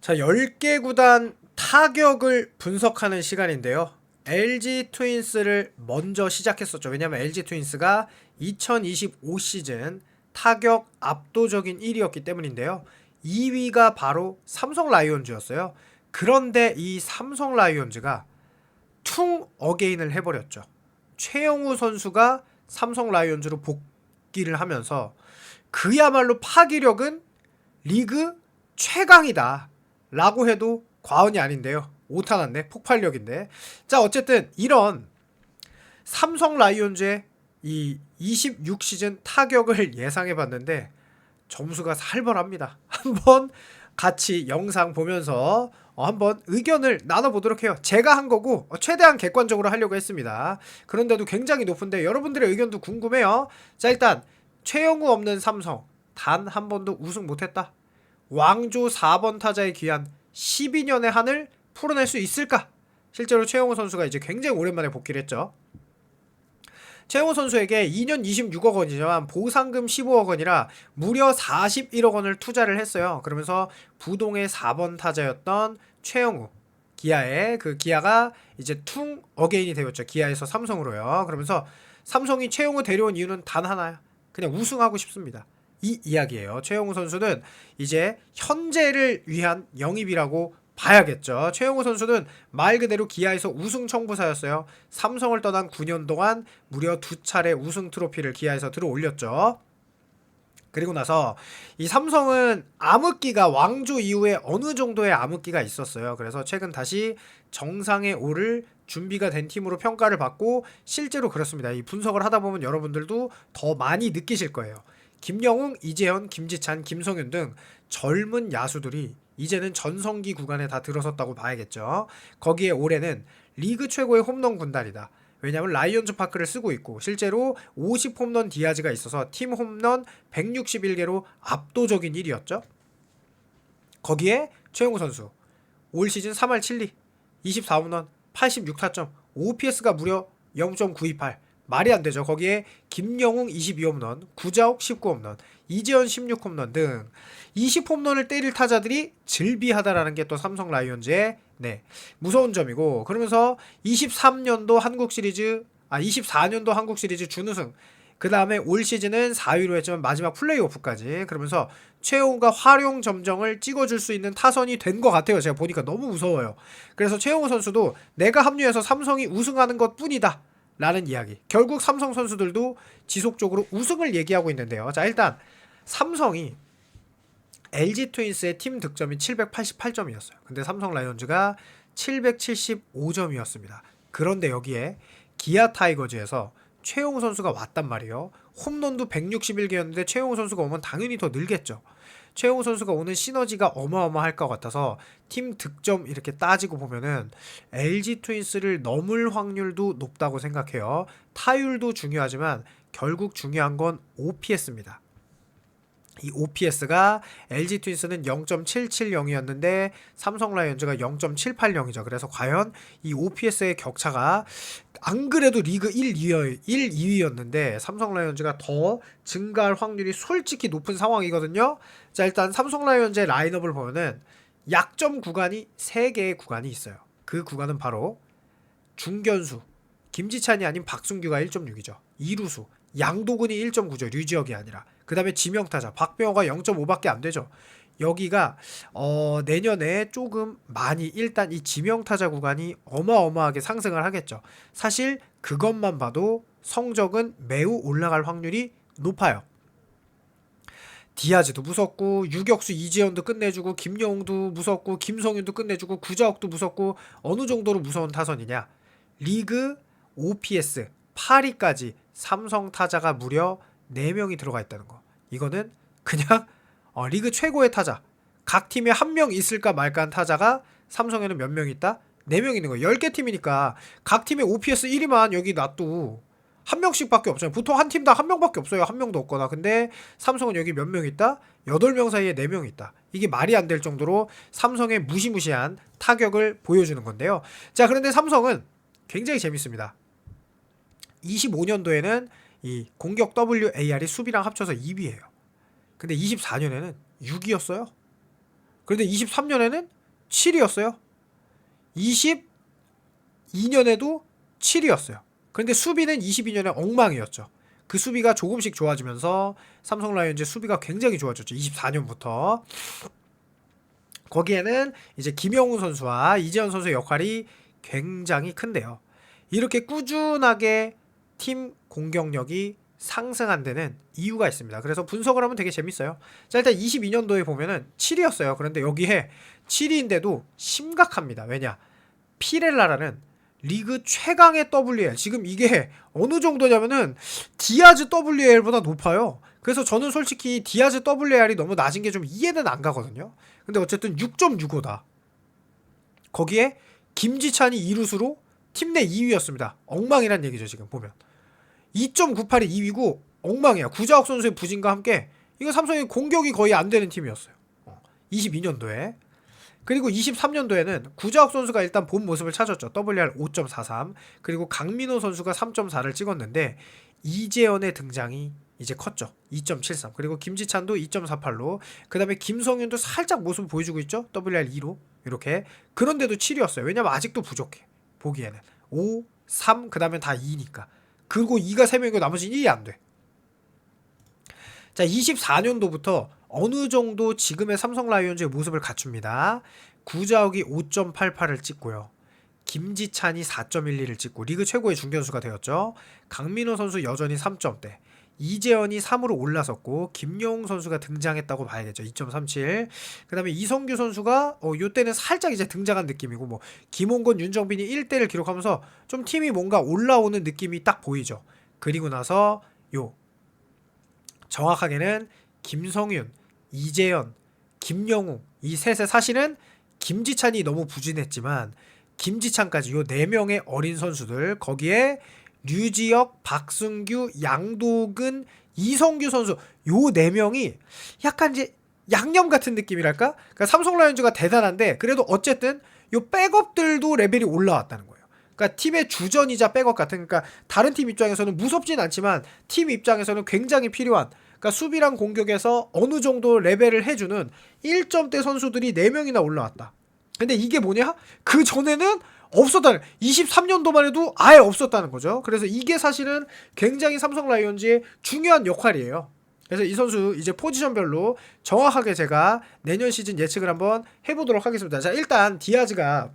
자, 10개 구단 타격을 분석하는 시간인데요. LG 트윈스를 먼저 시작했었죠. 왜냐면 LG 트윈스가 2025 시즌 타격 압도적인 1위였기 때문인데요. 2위가 바로 삼성 라이온즈였어요. 그런데 이 삼성 라이온즈가 퉁 어게인을 해버렸죠. 최영우 선수가 삼성 라이온즈로 복귀를 하면서 그야말로 파기력은 리그 최강이다 라고 해도 과언이 아닌데요. 오타 났네. 폭발력인데. 자, 어쨌든 이런 삼성 라이온즈의 이 26 시즌 타격을 예상해봤는데 점수가 살벌합니다. 한번 같이 영상 보면서 한번 의견을 나눠보도록 해요. 제가 한 거고 최대한 객관적으로 하려고 했습니다. 그런데도 굉장히 높은데 여러분들의 의견도 궁금해요. 자, 일단 최영우 없는 삼성 단 한 번도 우승 못했다. 왕조 4번 타자에 귀한 12년의 한을 풀어낼 수 있을까? 실제로 최영우 선수가 이제 굉장히 오랜만에 복귀를 했죠. 최영우 선수에게 2년 26억 원이지만 보상금 15억 원이라 무려 41억 원을 투자를 했어요. 그러면서 부동의 4번 타자였던 최영우, 기아의 그 기아가 이제 퉁 어게인이 되었죠. 기아에서 삼성으로요. 그러면서 삼성이 최영우 데려온 이유는 단 하나야. 그냥 우승하고 싶습니다. 이 이야기예요. 최영우 선수는 이제 현재를 위한 영입이라고 봐야겠죠. 최영우 선수는 말 그대로 기아에서 우승 청부사였어요. 삼성을 떠난 9년 동안 무려 2차례 우승 트로피를 기아에서 들어 올렸죠. 그리고 나서 이 삼성은 암흑기가 왕조 이후에 어느 정도의 암흑기가 있었어요. 그래서 최근 다시 정상에 오를 준비가 된 팀으로 평가를 받고 실제로 그렇습니다. 이 분석을 하다 보면 여러분들도 더 많이 느끼실 거예요. 김영웅, 이재현, 김지찬, 김성윤 등 젊은 야수들이 이제는 전성기 구간에 다 들어섰다고 봐야겠죠. 거기에 올해는 리그 최고의 홈런 군단이다. 왜냐하면 라이온즈 파크를 쓰고 있고 실제로 50 홈런 디아즈가 있어서 팀 홈런 161개로 압도적인 1위였죠. 거기에 최용우 선수 올 시즌 3할 7리 24홈런 86타점 OPS가 무려 0.928 말이 안 되죠. 거기에 김영웅 22홈런, 구자욱 19홈런, 이재현 16홈런 등 20홈런을 때릴 타자들이 즐비하다라는 게 또 삼성 라이온즈의 무서운 점이고, 그러면서 23년도 한국 시리즈 24년도 한국 시리즈 준우승, 그 다음에 올 시즌은 4위로 했지만 마지막 플레이오프까지, 그러면서 최용우가 활용 점정을 찍어줄 수 있는 타선이 된 것 같아요. 제가 보니까 너무 무서워요. 그래서 최용우 선수도 내가 합류해서 삼성이 우승하는 것 뿐이다 라는 이야기. 결국 삼성 선수들도 지속적으로 우승을 얘기하고 있는데요. 자, 일단 삼성이 LG 트윈스의 팀 득점이 788점이었어요. 근데 삼성 라이온즈가 775점이었습니다. 그런데 여기에 기아 타이거즈에서 최용우 선수가 왔단 말이에요. 홈런도 161개였는데 최용우 선수가 오면 당연히 더 늘겠죠. 최용우 선수가 오는 시너지가 어마어마할 것 같아서 팀 득점 이렇게 따지고 보면은 LG 트윈스를 넘을 확률도 높다고 생각해요. 타율도 중요하지만 결국 중요한 건 OPS입니다. 이 OPS가 LG 트윈스는 0.770이었는데 삼성 라이온즈가 0.780이죠. 그래서 과연 이 OPS의 격차가 안 그래도 리그 1, 2위였는데 삼성 라이온즈가 더 증가할 확률이 솔직히 높은 상황이거든요. 자, 일단 삼성 라이온즈의 라인업을 보면은 약점 구간이 3개의 구간이 있어요. 그 구간은 바로 중견수 김지찬이 아닌 박순규가 1.6이죠. 이루수 양도근이 1.9죠. 류지혁이 아니라. 그 다음에 지명타자 박병호가 0.5밖에 안 되죠. 여기가 내년에 조금 많이 일단 이 지명타자 구간이 어마어마하게 상승을 하겠죠. 사실 그것만 봐도 성적은 매우 올라갈 확률이 높아요. 디아즈도 무섭고 유격수 이재현도 끝내주고 김영웅도 무섭고 김성윤도 끝내주고 구자욱도 무섭고 어느 정도로 무서운 타선이냐. 리그 OPS 8위까지 삼성 타자가 무려 4명이 들어가 있다는 거. 이거는 그냥 리그 최고의 타자. 각 팀에 한 명 있을까 말까 한 타자가 삼성에는 몇 명 있다? 4명 있는 거예요. 10개 팀이니까 각 팀에 OPS 1위만 여기 놔도 한 명씩 밖에 없잖아요. 보통 한 팀당 한 명밖에 없어요. 한 명도 없거나. 근데 삼성은 여기 몇 명 있다? 8명 사이에 4명 있다. 이게 말이 안 될 정도로 삼성의 무시무시한 타격을 보여주는 건데요. 자, 그런데 삼성은 굉장히 재밌습니다. 25년도에는 이 공격 WAR이 수비랑 합쳐서 2위예요. 근데 24년에는 6위였어요. 그런데 23년에는 7위였어요. 22년에도 7위였어요. 그런데 수비는 22년에 엉망이었죠. 그 수비가 조금씩 좋아지면서 삼성 라이온즈의 수비가 굉장히 좋아졌죠. 24년부터. 거기에는 이제 김영우 선수와 이재현 선수의 역할이 굉장히 큰데요. 이렇게 꾸준하게 팀 공격력이 상승한 데는 이유가 있습니다. 그래서 분석을 하면 되게 재밌어요. 자, 일단 22년도에 보면은 7위였어요. 그런데 여기에 7위인데도 심각합니다. 왜냐? 피렐라라는 리그 최강의 WL, 지금 이게 어느 정도냐면은 디아즈 WL보다 높아요. 그래서 저는 솔직히 디아즈 WR이 너무 낮은 게 좀 이해는 안 가거든요. 근데 어쨌든 6.65다. 거기에 김지찬이 2루수로 팀 내 2위였습니다. 엉망이란 얘기죠. 지금 보면 2.98이 2위고 엉망이야. 구자욱 선수의 부진과 함께 이거 삼성이 공격이 거의 안 되는 팀이었어요. 22년도에. 그리고 23년도에는 구자욱 선수가 일단 본 모습을 찾았죠. WR 5.43. 그리고 강민호 선수가 3.4를 찍었는데 이재현의 등장이 이제 컸죠. 2.73. 그리고 김지찬도 2.48로. 그 다음에 김성윤도 살짝 모습을 보여주고 있죠. WR 2로. 이렇게. 그런데도 7위였어요. 왜냐면 아직도 부족해. 보기에는. 5, 3, 그 다음에 다 2니까. 그리고 2가 3명이고 나머지는 1이 안 돼. 자, 24년도부터 어느 정도 지금의 삼성 라이온즈의 모습을 갖춥니다. 구자욱이 5.88을 찍고요. 김지찬이 4.12를 찍고 리그 최고의 중견수가 되었죠. 강민호 선수 여전히 3점대. 이재현이 3으로 올라섰고 김영웅 선수가 등장했다고 봐야겠죠. 2.37. 그 다음에 이성규 선수가 요때는 살짝 이제 등장한 느낌이고 뭐 김홍건, 윤정빈이 1대를 기록하면서 좀 팀이 뭔가 올라오는 느낌이 딱 보이죠. 그리고 나서 정확하게는 김성윤, 이재현, 김영웅 이 셋의 사실은 김지찬이 너무 부진했지만 김지찬까지 요 4명의 어린 선수들 거기에 류지혁, 박승규, 양도근, 이성규 선수 요 4명이 약간 이제 양념 같은 느낌이랄까? 그러니까 삼성 라이온즈가 대단한데 그래도 어쨌든 요 백업들도 레벨이 올라왔다는 거예요. 그러니까 팀의 주전이자 백업 같은 그러니까 다른 팀 입장에서는 무섭진 않지만 팀 입장에서는 굉장히 필요한 그러니까 수비랑 공격에서 어느 정도 레벨을 해주는 1점대 선수들이 4명이나 올라왔다. 근데 이게 뭐냐? 그 전에는 없었다는 23년도만 해도 아예 없었다는 거죠. 그래서 이게 사실은 굉장히 삼성 라이온즈의 중요한 역할이에요. 그래서 이 선수 이제 포지션별로 정확하게 제가 내년 시즌 예측을 한번 해보도록 하겠습니다. 자, 일단 디아즈가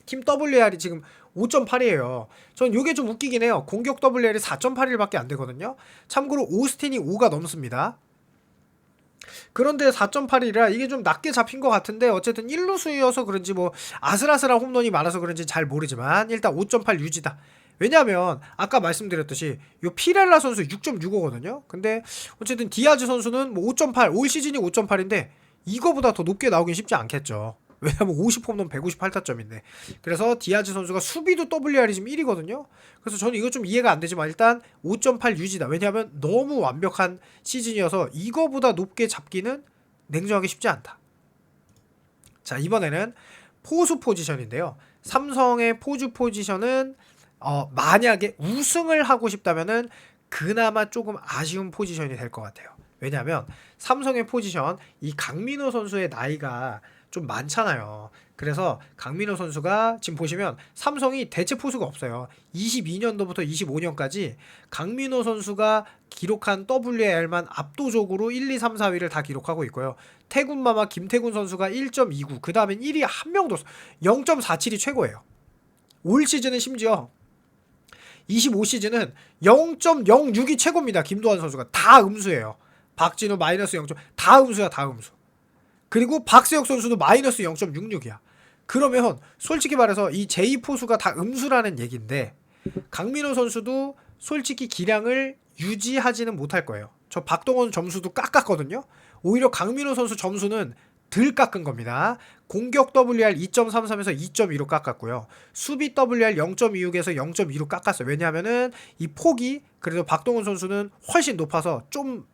팀 WR이 지금 5.8이에요. 전 요게 좀 웃기긴 해요. 공격 WR이 4.81밖에 안 되거든요. 참고로 오스틴이 5가 넘습니다. 그런데 4.8이라 이게 좀 낮게 잡힌 것 같은데 어쨌든 1루수여서 그런지 뭐 아슬아슬한 홈런이 많아서 그런지 잘 모르지만 일단 5.8 유지다. 왜냐면 아까 말씀드렸듯이 요 피렐라 선수 6.65거든요. 근데 어쨌든 디아즈 선수는 뭐 5.8 올 시즌이 5.8인데 이거보다 더 높게 나오긴 쉽지 않겠죠. 왜냐면 50홈런 158타점인데 그래서 디아즈 선수가 수비도 WR이 지금 1위거든요. 그래서 저는 이거 좀 이해가 안 되지만 일단 5.8 유지다. 왜냐하면 너무 완벽한 시즌이어서 이거보다 높게 잡기는 냉정하게 쉽지 않다. 자, 이번에는 포수 포지션인데요. 삼성의 포수 포지션은 만약에 우승을 하고 싶다면은 그나마 조금 아쉬운 포지션이 될 것 같아요. 왜냐하면 삼성의 포지션 이 강민호 선수의 나이가 좀 많잖아요. 그래서 강민호 선수가 지금 보시면 삼성이 대체 포수가 없어요. 22년도부터 25년까지 강민호 선수가 기록한 WR만 압도적으로 1, 2, 3, 4위를 다 기록하고 있고요. 태군마마 김태군 선수가 1.29, 그 다음엔 1위 한 명도 없어. 0.47이 최고예요. 올 시즌은 심지어 25시즌은 0.06이 최고입니다. 김도환 선수가 다 음수예요. 박진우 마이너스 0. 다 음수야, 다 음수. 그리고 박세혁 선수도 마이너스 0.66이야. 그러면 솔직히 말해서 이 제2포수가 다 음수라는 얘기인데 강민호 선수도 솔직히 기량을 유지하지는 못할 거예요. 저 박동원 점수도 깎았거든요. 오히려 강민호 선수 점수는 덜 깎은 겁니다. 공격 WR 2.33에서 2.2로 깎았고요. 수비 WR 0.26에서 0.2로 깎았어요. 왜냐하면은 이 폭이 그래도 박동원 선수는 훨씬 높아서 좀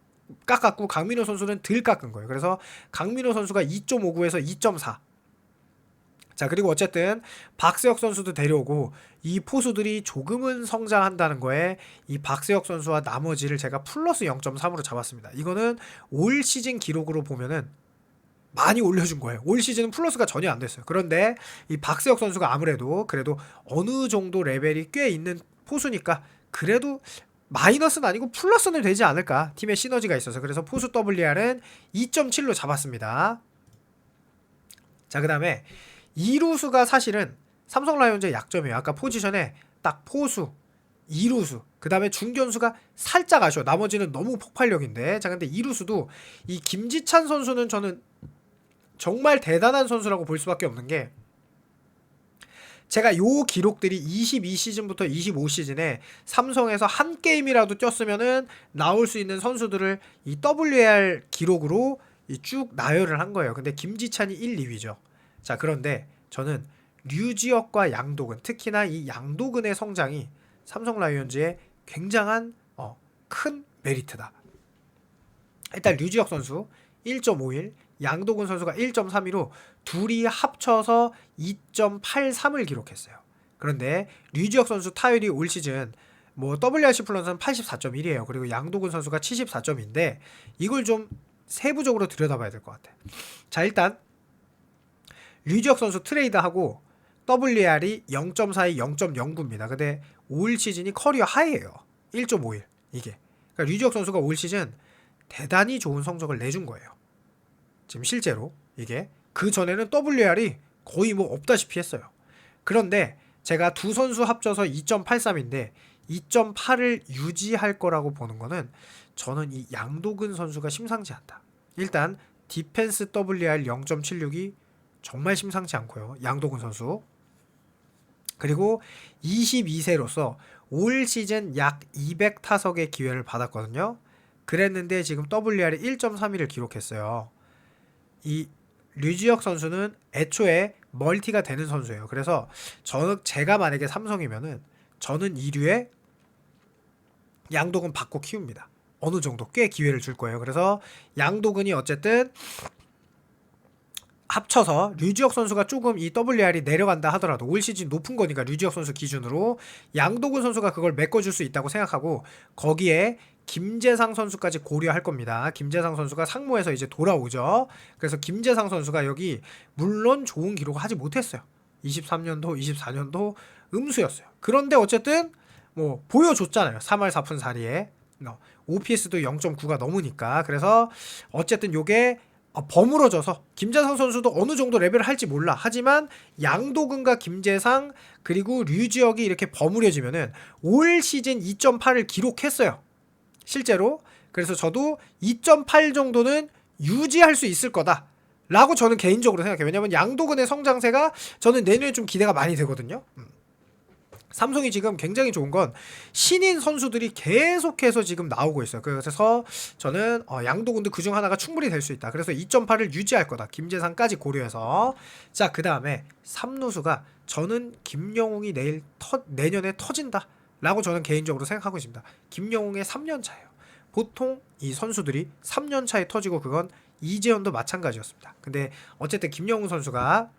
깎았고 강민호 선수는 덜 깎은 거예요. 그래서 강민호 선수가 2.59에서 2.4. 자, 그리고 어쨌든 박세혁 선수도 데려오고 이 포수들이 조금은 성장한다는 거에 이 박세혁 선수와 나머지를 제가 플러스 0.3으로 잡았습니다. 이거는 올 시즌 기록으로 보면은 많이 올려준 거예요. 올 시즌은 플러스가 전혀 안 됐어요. 그런데 이 박세혁 선수가 아무래도 그래도 어느 정도 레벨이 꽤 있는 포수니까 그래도 마이너스는 아니고 플러스는 되지 않을까. 팀의 시너지가 있어서. 그래서 포수 WR은 2.7로 잡았습니다. 자, 그 다음에 2루수가 사실은 삼성 라이온즈의 약점이에요. 아까 포지션에 딱 포수, 2루수, 그 다음에 중견수가 살짝 아쉬워. 나머지는 너무 폭발력인데. 자, 근데 2루수도 이 김지찬 선수는 저는 정말 대단한 선수라고 볼 수밖에 없는 게, 제가 요 기록들이 22시즌부터 25시즌에 삼성에서 한 게임이라도 뛰었으면은 나올 수 있는 선수들을 이 WAR 기록으로 쭉 나열을 한 거예요. 근데 김지찬이 1, 2위죠. 자, 그런데 저는 류지혁과 양도근, 특히나 이 양도근의 성장이 삼성 라이온즈의 굉장한 큰 메리트다. 일단 류지혁 선수 1.51, 양도근 선수가 1.32로 둘이 합쳐서 2.83을 기록했어요. 그런데 류지혁 선수 타율이 올 시즌 뭐 WRC 플러스는 84.1이에요. 그리고 양도근 선수가 74점인데 이걸 좀 세부적으로 들여다봐야 될 것 같아요. 자, 일단 류지혁 선수 트레이드하고 WR이 0.42, 0.09입니다. 근데 올 시즌이 커리어 하이예요. 1.51 이게. 그러니까 류지혁 선수가 올 시즌 대단히 좋은 성적을 내준 거예요. 지금 실제로 이게 그 전에는 WR이 거의 뭐 없다시피 했어요. 그런데 제가 두 선수 합쳐서 2.83인데 2.8을 유지할 거라고 보는 거는 저는 이 양도근 선수가 심상치 않다. 일단 디펜스 WR 0.76이 정말 심상치 않고요. 양도근 선수. 그리고 22세로서 올 시즌 약 200타석의 기회를 받았거든요. 그랬는데 지금 WR이 1.31을 기록했어요. 이 류지혁 선수는 애초에 멀티가 되는 선수예요. 그래서 제가 만약에 삼성이면은 저는 2류에 양도근 받고 키웁니다. 어느 정도 꽤 기회를 줄 거예요. 그래서 양도근이 어쨌든 합쳐서 류지혁 선수가 조금 이 WR이 내려간다 하더라도 올 시즌 높은 거니까 류지혁 선수 기준으로 양도근 선수가 그걸 메꿔줄 수 있다고 생각하고 거기에 김재상 선수까지 고려할 겁니다. 김재상 선수가 상무에서 이제 돌아오죠. 그래서 김재상 선수가 여기 물론 좋은 기록을 하지 못했어요. 23년도, 24년도 음수였어요. 그런데 어쨌든 뭐 보여줬잖아요. 3할 4푼 4리에 OPS도 0.9가 넘으니까. 그래서 어쨌든 요게 버무러져서 김재상 선수도 어느 정도 레벨을 할지 몰라. 하지만 양도근과 김재상 그리고 류지혁이 이렇게 버무려지면은 올 시즌 2.8을 기록했어요. 실제로. 그래서 저도 2.8 정도는 유지할 수 있을 거다 라고 저는 개인적으로 생각해요. 왜냐면 양도근의 성장세가 저는 내년에 좀 기대가 많이 되거든요. 삼성이 지금 굉장히 좋은 건 신인 선수들이 계속해서 지금 나오고 있어요. 그래서 저는 양도근도 그중 하나가 충분히 될 수 있다. 그래서 2.8을 유지할 거다. 김재상까지 고려해서. 자, 그 다음에 3루수가 저는 김영웅이 내년에 터진다 라고 저는 개인적으로 생각하고 있습니다. 김영웅의 3년 차예요. 보통 이 선수들이 3년 차에 터지고 그건 이재현도 마찬가지였습니다. 근데 어쨌든 김영웅 선수가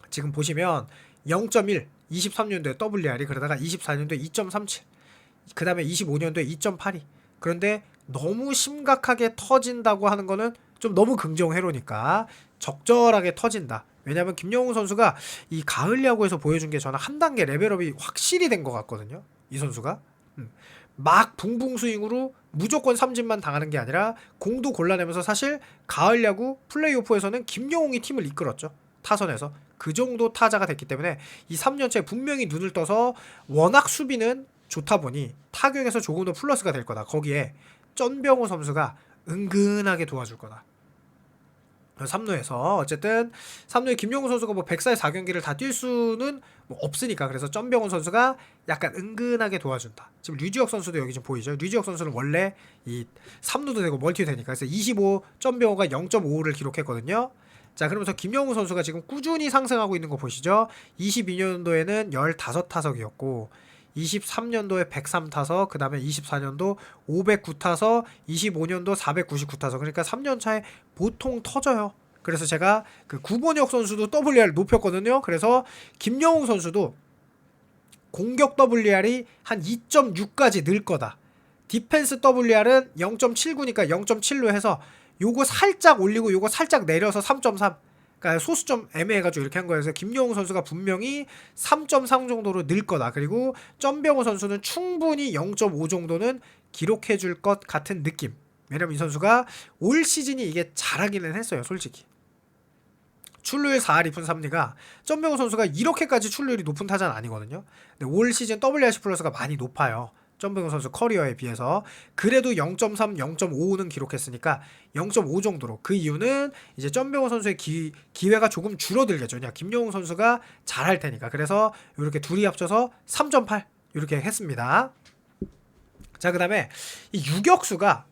지금 보시면 0.1 23년도에 WR이 그러다가 24년도에 2.37 그 다음에 25년도에 2.82 그런데 너무 심각하게 터진다고 하는 거는 좀 너무 긍정회로니까 적절하게 터진다. 왜냐하면 김영웅 선수가 이 가을 야구에서 보여준 게 저는 한 단계 레벨업이 확실히 된 것 같거든요. 이 선수가 막 붕붕 스윙으로 무조건 삼진만 당하는 게 아니라 공도 골라내면서 사실 가을 야구 플레이오프에서는 김영웅이 팀을 이끌었죠. 타선에서 그 정도 타자가 됐기 때문에 이 3년째 분명히 눈을 떠서 워낙 수비는 좋다 보니 타격에서 조금 더 플러스가 될 거다. 거기에 쩐병호 선수가 은근하게 도와줄 거다. 3루에서 어쨌든 3루에 김영우 선수가 뭐 104에 4경기를 다 뛸 수는 뭐 없으니까 그래서 쩐병훈 선수가 약간 은근하게 도와준다. 지금 류지혁 선수도 여기 좀 보이죠. 류지혁 선수는 원래 이 3루도 되고 멀티도 되니까 그래서 25 쩐병호가 0.55를 기록했거든요. 자, 그러면서 김영우 선수가 지금 꾸준히 상승하고 있는 거 보시죠. 22년도에는 15타석이었고 23년도에 103타석, 그 다음에 24년도 509타석, 25년도 499타석. 그러니까 3년 차에 보통 터져요. 그래서 제가 그 구본혁 선수도 WR 높였거든요. 그래서 김영웅 선수도 공격 WR이 한 2.6까지 늘 거다. 디펜스 WR은 0.79니까 0.7로 해서 요거 살짝 올리고 요거 살짝 내려서 3.3. 그러니까 소수 좀 애매해가지고 이렇게 한 거예요. 그래서 김영웅 선수가 분명히 3.3 정도로 늘 거다. 그리고 점병호 선수는 충분히 0.5 정도는 기록해줄 것 같은 느낌. 왜냐면 이 선수가 올 시즌이 이게 잘하기는 했어요, 솔직히. 출루율 4할 2푼 3리가 점병호 선수가 이렇게까지 출루율이 높은 타자는 아니거든요. 근데 올 시즌 WRC 플러스가 많이 높아요. 점병호 선수 커리어에 비해서. 그래도 0.3, 0.5는 기록했으니까 0.5 정도로. 그 이유는 이제 점병호 선수의 기회가 조금 줄어들겠죠. 그냥 김영웅 선수가 잘할 테니까. 그래서 이렇게 둘이 합쳐서 3.8 이렇게 했습니다. 자, 그 다음에 이 유격수가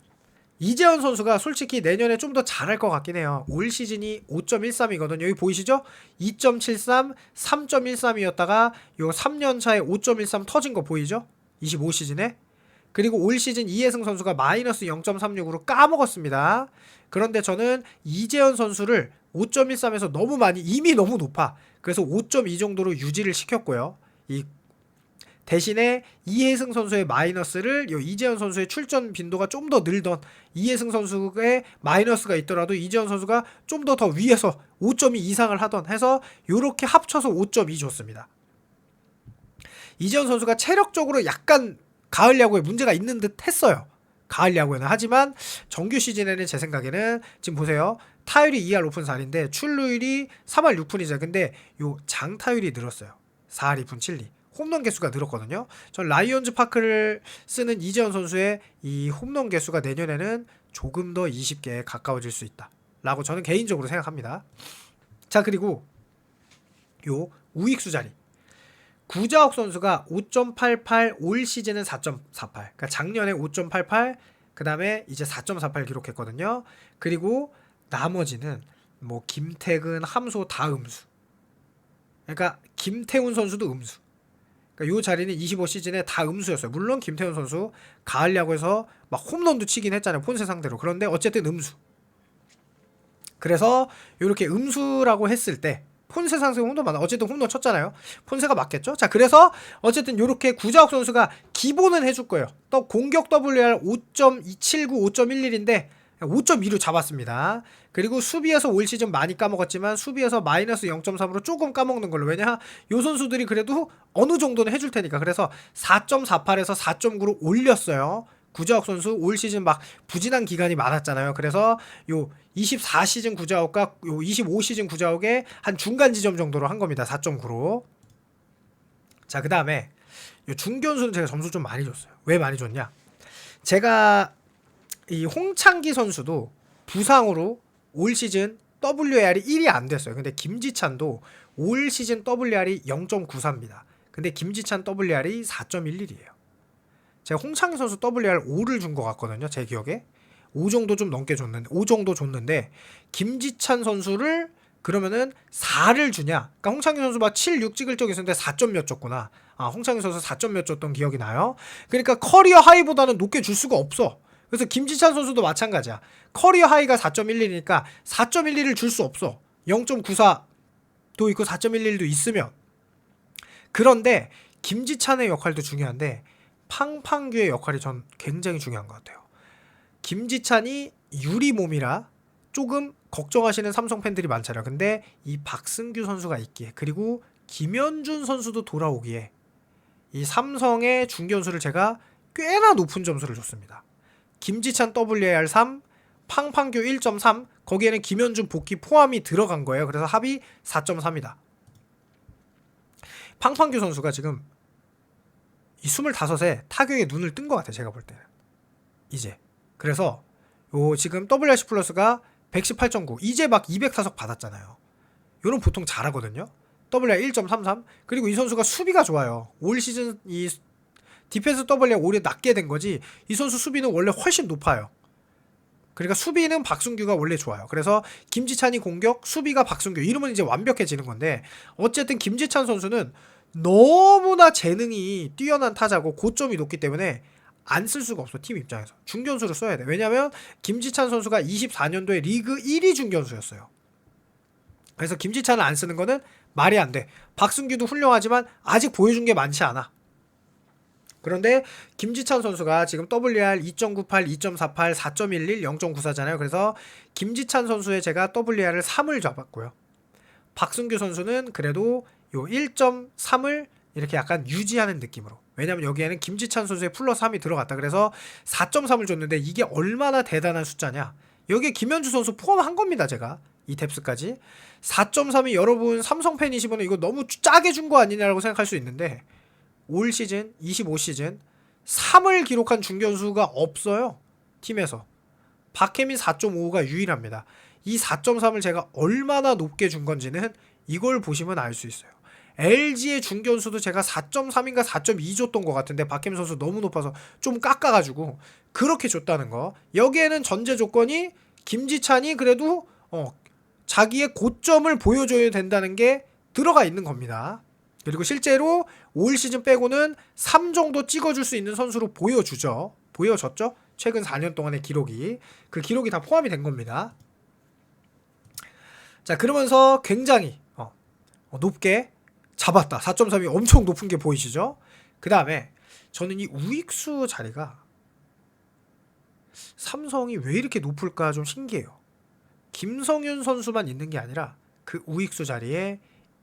이재현 선수가 솔직히 내년에 좀 더 잘할 것 같긴 해요. 올 시즌이 5.13이거든요. 여기 보이시죠? 2.73, 3.13이었다가 요 3년 차에 5.13 터진 거 보이죠? 25 시즌에. 그리고 올 시즌 이해승 선수가 마이너스 0.36으로 까먹었습니다. 그런데 저는 이재현 선수를 5.13에서 너무 많이 이미 너무 높아. 그래서 5.2 정도로 유지를 시켰고요. 이 대신에 이해승 선수의 마이너스를 이재현 선수의 출전 빈도가 좀 더 늘던 이해승 선수의 마이너스가 있더라도 이재현 선수가 좀 더 위에서 5.2 이상을 하던 해서 요렇게 합쳐서 5.2 줬습니다. 이재현 선수가 체력적으로 약간 가을 야구에 문제가 있는 듯 했어요. 가을 야구에는. 하지만 정규 시즌에는 제 생각에는 지금 보세요. 타율이 2할 5푼 4리인데 출루율이 3할 6푼이죠. 근데 요 장타율이 늘었어요. 4할 2푼 7리. 홈런 개수가 늘었거든요. 전 라이온즈 파크를 쓰는 이재현 선수의 이 홈런 개수가 내년에는 조금 더 20개에 가까워질 수 있다 라고 저는 개인적으로 생각합니다. 자, 그리고 요 우익수 자리. 구자욱 선수가 5.88, 올 시즌은 4.48. 그러니까 작년에 5.88, 그 다음에 이제 4.48 기록했거든요. 그리고 나머지는 뭐 김태근, 함소 다 음수. 그러니까 김태훈 선수도 음수. 그러니까 요 자리는 25 시즌에 다 음수였어요. 물론 김태훈 선수 가을 야구에서 막 홈런도 치긴 했잖아요. 폰세 상대로. 그런데 어쨌든 음수. 그래서 이렇게 음수라고 했을 때 폰세 상승 홈런 많아. 어쨌든 홈런 쳤잖아요. 폰세가 맞겠죠? 자, 그래서 어쨌든 이렇게 구자욱 선수가 기본은 해줄 거예요. 또 공격 WR 5.279, 5.11인데 5.2로 잡았습니다. 그리고 수비에서 올 시즌 많이 까먹었지만 수비에서 마이너스 0.3으로 조금 까먹는 걸로. 왜냐? 요 선수들이 그래도 어느 정도는 해줄 테니까. 그래서 4.48에서 4.9로 올렸어요. 구자욱 선수 올 시즌 막 부진한 기간이 많았잖아요. 그래서 요 24 시즌 구자욱과 요 25 시즌 구자욱의 한 중간 지점 정도로 한 겁니다. 4.9로. 자, 그 다음에 요 중견수는 제가 점수 좀 많이 줬어요. 왜 많이 줬냐? 제가 이 홍창기 선수도 부상으로 올 시즌 WR이 1이 안 됐어요. 근데 김지찬도 올 시즌 WR이 0.94입니다. 근데 김지찬 WR이 4.11이에요. 제가 홍창기 선수 WR 5를 준 것 같거든요. 제 기억에 5 정도 좀 넘게 줬는데 5 정도 줬는데 김지찬 선수를 그러면은 4를 주냐? 그러니까 홍창기 선수 막 7, 6 찍을 적이 있었는데 4점 몇 줬구나. 아, 홍창기 선수 4점 몇 줬던 기억이 나요. 그러니까 커리어 하이보다는 높게 줄 수가 없어. 그래서 김지찬 선수도 마찬가지야. 커리어 하이가 4.11이니까 4.11을 줄 수 없어. 0.94도 있고 4.11도 있으면. 그런데 김지찬의 역할도 중요한데 팡팡규의 역할이 전 굉장히 중요한 것 같아요. 김지찬이 유리 몸이라 조금 걱정하시는 삼성 팬들이 많잖아요. 근데 이 박승규 선수가 있기에 그리고 김현준 선수도 돌아오기에 이 삼성의 중견수를 제가 꽤나 높은 점수를 줬습니다. 김지찬 WAR 3, 팡팡규 1.3, 거기에는 김현준 복귀 포함이 들어간 거예요. 그래서 합이 4.3이다. 팡팡규 선수가 지금 이 25에 타격에 눈을 뜬 것 같아요. 제가 볼 때는. 이제. 그래서 요 지금 WRC 플러스가 118.9 이제 막 200타석 받았잖아요. 요런 보통 잘하거든요. WR 1.33 그리고 이 선수가 수비가 좋아요. 올 시즌 이 디펜스 WR 오히려 낮게 된 거지 이 선수 수비는 원래 훨씬 높아요. 그러니까 수비는 박승규가 원래 좋아요. 그래서 김지찬이 공격, 수비가 박승규 이러면 이제 완벽해지는 건데 어쨌든 김지찬 선수는 너무나 재능이 뛰어난 타자고 고점이 높기 때문에 안 쓸 수가 없어. 팀 입장에서 중견수를 써야 돼. 왜냐면 김지찬 선수가 24년도에 리그 1위 중견수였어요. 그래서 김지찬을 안 쓰는 거는 말이 안 돼. 박승규도 훌륭하지만 아직 보여준 게 많지 않아. 그런데 김지찬 선수가 지금 WR 2.98, 2.48, 4.11, 0.94잖아요. 그래서 김지찬 선수의 제가 WR을 3을 잡았고요. 박승규 선수는 그래도 요 1.3을 이렇게 약간 유지하는 느낌으로. 왜냐면 여기에는 김지찬 선수의 플러스 3이 들어갔다. 그래서 4.3을 줬는데 이게 얼마나 대단한 숫자냐. 여기에 김현주 선수 포함한 겁니다. 제가 이 뎁스까지 4.3이 여러분 삼성 팬이시면 이거 너무 짜게 준 거 아니냐라고 생각할 수 있는데 올 시즌 25시즌 3을 기록한 중견수가 없어요. 팀에서. 박혜민 4.55가 유일합니다. 이 4.3을 제가 얼마나 높게 준 건지는 이걸 보시면 알 수 있어요. LG의 중견수도 제가 4.3인가 4.2 줬던 것 같은데 박혜민 선수 너무 높아서 좀 깎아가지고 그렇게 줬다는 거. 여기에는 전제 조건이 김지찬이 그래도 자기의 고점을 보여줘야 된다는 게 들어가 있는 겁니다. 그리고 실제로 올 시즌 빼고는 3 정도 찍어줄 수 있는 선수로 보여졌죠? 최근 4년 동안의 기록이. 그 기록이 다 포함이 된 겁니다. 자, 그러면서 굉장히 높게 잡았다. 4.3이 엄청 높은 게 보이시죠? 그 다음에 저는 이 우익수 자리가 삼성이 왜 이렇게 높을까 좀 신기해요. 김성윤 선수만 있는 게 아니라 그 우익수 자리에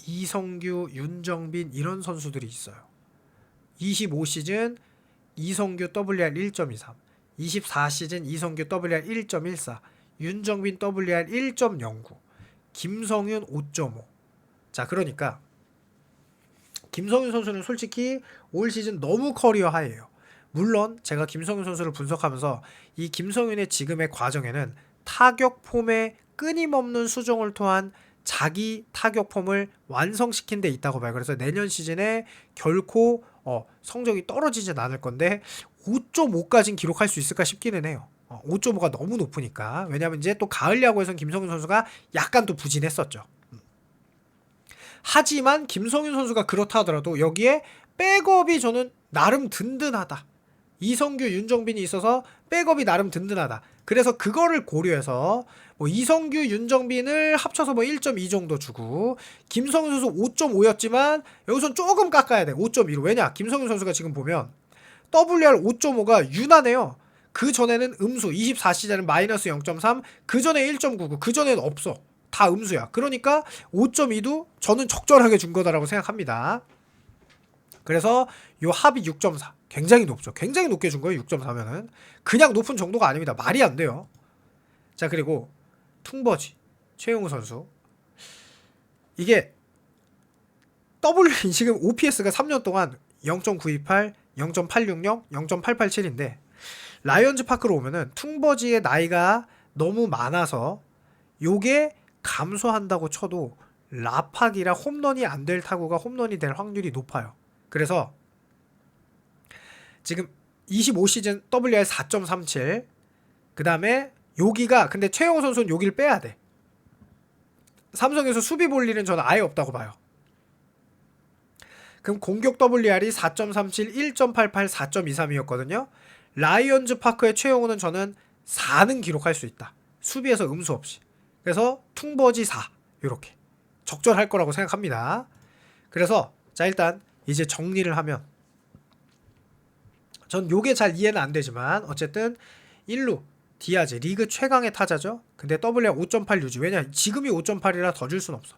이성규, 윤정빈 이런 선수들이 있어요. 25시즌 이성규 WR 1.23, 24시즌 이성규 WR 1.14, 윤정빈 WR 1.09, 김성윤 5.5. 자, 그러니까 김성윤 선수는 솔직히 올 시즌 너무 커리어 하이에요. 물론 제가 김성윤 선수를 분석하면서 이 김성윤의 지금의 과정에는 타격 폼의 끊임없는 수정을 통한 자기 타격 폼을 완성시킨 데 있다고 봐요. 그래서 내년 시즌에 결코 성적이 떨어지진 않을 건데 5.5까지는 기록할 수 있을까 싶기는 해요. 5.5가 너무 높으니까. 왜냐면 이제 또 가을 야구에선 김성윤 선수가 약간 또 부진했었죠. 하지만 김성윤 선수가 그렇다 하더라도 여기에 백업이 저는 나름 든든하다. 이성규, 윤정빈이 있어서 백업이 나름 든든하다. 그래서 그거를 고려해서 이성규, 윤정빈을 합쳐서 1.2 정도 주고 김성윤 선수 5.5였지만 여기선 조금 깎아야 돼. 5.2로. 왜냐? 김성윤 선수가 지금 보면 WR 5.5가 유난해요. 그 전에는 음수, 24시즌은 마이너스 0.3, 그 전에 1.99, 그 전에는 없어. 다 음수야. 그러니까 5.2도 저는 적절하게 준 거다라고 생각합니다. 그래서 요 합이 6.4. 굉장히 높죠. 굉장히 높게 준 거예요. 6.4면은. 그냥 높은 정도가 아닙니다. 말이 안 돼요. 자, 그리고 퉁버지 최용우 선수. 이게 지금 OPS가 3년 동안 0.928, 0.860, 0.887인데 라이언즈 파크로 오면은 퉁버지의 나이가 너무 많아서 요게 감소한다고 쳐도 라팍이라 홈런이 안 될 타구가 홈런이 될 확률이 높아요. 그래서 지금 25시즌 WR 4.37, 그 다음에 여기가 근데 최영호 선수는 여기를 빼야 돼. 삼성에서 수비 볼 일은 저는 아예 없다고 봐요. 그럼 공격 WR이 4.37, 1.88, 4.23이었거든요. 라이언즈 파크의 최영호는 저는 4는 기록할 수 있다. 수비에서 음수 없이. 그래서 퉁버지 4 이렇게 적절할 거라고 생각합니다. 그래서 자, 일단 이제 정리를 하면 전 요게 잘 이해는 안 되지만 어쨌든 1루 디아즈 리그 최강의 타자죠. 근데 WR 5.8 유지. 왜냐? 지금이 5.8이라 더 줄 순 없어.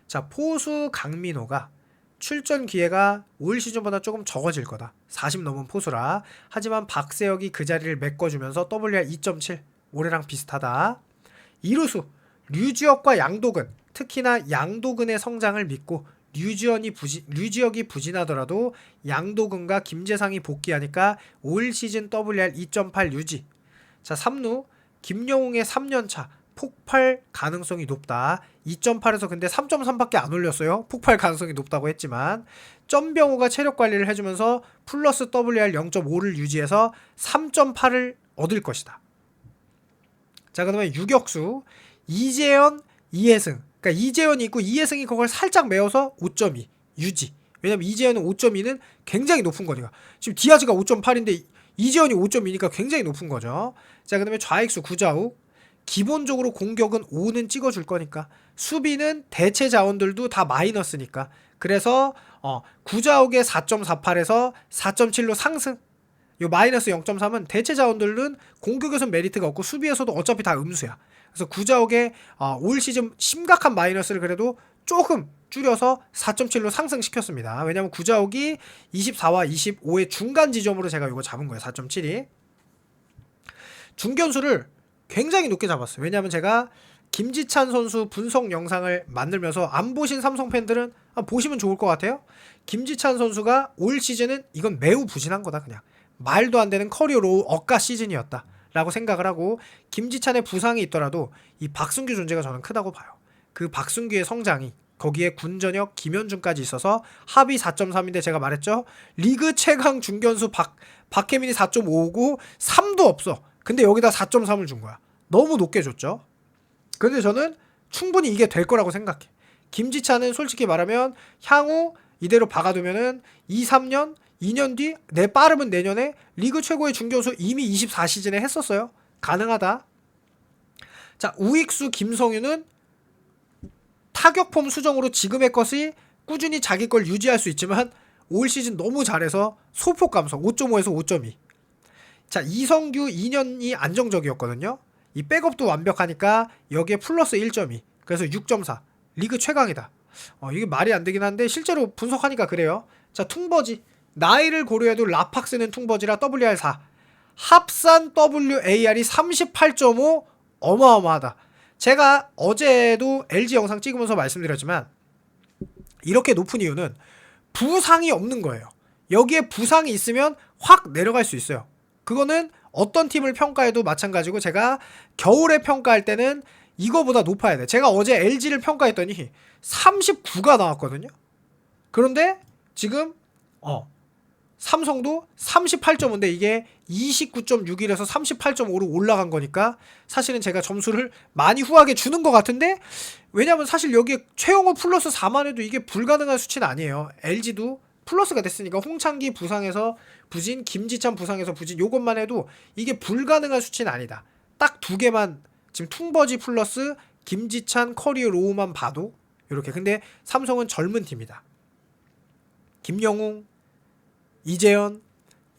자, 포수 강민호가 출전 기회가 올 시즌보다 조금 적어질 거다. 40 넘은 포수라. 하지만 박세혁이 그 자리를 메꿔주면서 WR 2.7 올해랑 비슷하다. 이루수 류지혁과 양도근, 특히나 양도근의 성장을 믿고 류지혁이 부진하더라도 양도근과 김재상이 복귀하니까 올 시즌 WR 2.8 유지. 자, 3루 김영웅의 3년차 폭발 가능성이 높다. 2.8에서 근데 3.3밖에 안 올렸어요. 폭발 가능성이 높다고 했지만 점병호가 체력 관리를 해주면서 플러스 WR 0.5를 유지해서 3.8을 얻을 것이다. 자, 그다음에 유격수 이재현, 이혜승. 그러니까 이재현이 있고 이혜승이 그걸 살짝 메워서 5.2 유지. 왜냐면 이재현은 5.2는 굉장히 높은 거니까. 지금 디아즈가 5.8인데 이재현이 5.2니까 굉장히 높은 거죠. 자, 그다음에 좌익수 구자욱. 기본적으로 공격은 5는 찍어줄 거니까 수비는 대체 자원들도 다 마이너스니까. 그래서 구자욱의 4.48에서 4.7로 상승. 요 마이너스 0.3은 대체 자원들은 공격에선 메리트가 없고 수비에서도 어차피 다 음수야. 그래서 구자욱의 올 시즌 심각한 마이너스를 그래도 조금 줄여서 4.7로 상승시켰습니다. 왜냐면 구자욱이 24와 25의 중간 지점으로 제가 이거 잡은 거예요. 4.7이. 중견수를 굉장히 높게 잡았어요. 왜냐면 제가 김지찬 선수 분석 영상을 만들면서 안 보신 삼성 팬들은 보시면 좋을 것 같아요. 김지찬 선수가 올 시즌은 이건 매우 부진한 거다. 그냥 말도 안 되는 커리어 로우 억가 시즌이었다 라고 생각을 하고, 김지찬의 부상이 있더라도 이 박승규 존재가 저는 크다고 봐요. 그 박승규의 성장이 거기에 군전역 김현준까지 있어서 합이 4.3인데 제가 말했죠. 리그 최강 중견수 박혜민이 4.5고 3도 없어. 근데 여기다 4.3을 준 거야. 너무 높게 줬죠. 근데 저는 충분히 이게 될 거라고 생각해. 김지찬은 솔직히 말하면 향후 이대로 박아두면은 2, 3년, 2년 뒤 내 빠르면 내년에 리그 최고의 중견수 이미 24시즌에 했었어요. 가능하다. 자, 우익수 김성윤은 타격폼 수정으로 지금의 것이 꾸준히 자기 걸 유지할 수 있지만 올 시즌 너무 잘해서 소폭 감소 5.5에서 5.2. 자, 이성규 2년이 안정적이었거든요. 이 백업도 완벽하니까 여기에 플러스 1.2. 그래서 6.4. 리그 최강이다. 이게 말이 안 되긴 한데 실제로 분석하니까 그래요. 자, 퉁버지. 나이를 고려해도 라팍스는 퉁버지라 WR4. 합산 WAR이 38.5. 어마어마하다. 제가 어제도 LG 영상 찍으면서 말씀드렸지만 이렇게 높은 이유는 부상이 없는 거예요. 여기에 부상이 있으면 확 내려갈 수 있어요. 그거는 어떤 팀을 평가해도 마찬가지고, 제가 겨울에 평가할 때는 이거보다 높아야 돼. 제가 어제 LG를 평가했더니 39가 나왔거든요. 그런데 지금 삼성도 38.5인데 이게 29.61에서 38.5로 올라간 거니까 사실은 제가 점수를 많이 후하게 주는 것 같은데, 왜냐면 사실 여기에 최영호 플러스 4만 해도 이게 불가능한 수치는 아니에요. LG도 플러스가 됐으니까 홍창기 부상에서 부진, 김지찬 부상에서 부진, 요것만 해도 이게 불가능한 수치는 아니다. 딱 두 개만 지금 퉁버지 플러스 김지찬 커리어 로우만 봐도 이렇게. 근데 삼성은 젊은 팀이다. 김영웅, 이재현,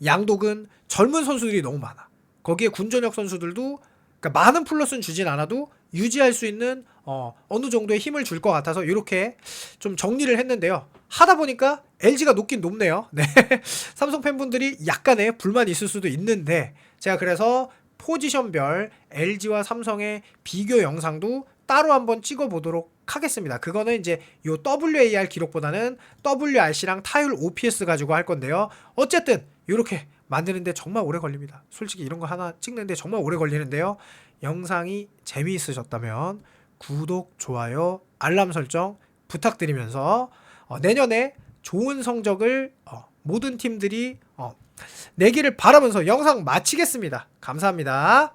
양독은 젊은 선수들이 너무 많아. 거기에 군전역 선수들도 그러니까 많은 플러스는 주진 않아도 유지할 수 있는 어느 정도의 힘을 줄 것 같아서 이렇게 좀 정리를 했는데요. 하다 보니까 LG가 높긴 높네요. 네. 삼성 팬분들이 약간의 불만이 있을 수도 있는데 제가 그래서 포지션별 LG와 삼성의 비교 영상도 따로 한번 찍어보도록 하겠습니다. 그거는 이제 요 WAR 기록보다는 WRC랑 타율 OPS 가지고 할 건데요. 어쨌든 이렇게 만드는데 정말 오래 걸립니다. 솔직히 이런 거 하나 찍는데 정말 오래 걸리는데요. 영상이 재미있으셨다면 구독, 좋아요, 알람 설정 부탁드리면서 내년에 좋은 성적을 모든 팀들이 내기를 바라면서 영상 마치겠습니다. 감사합니다.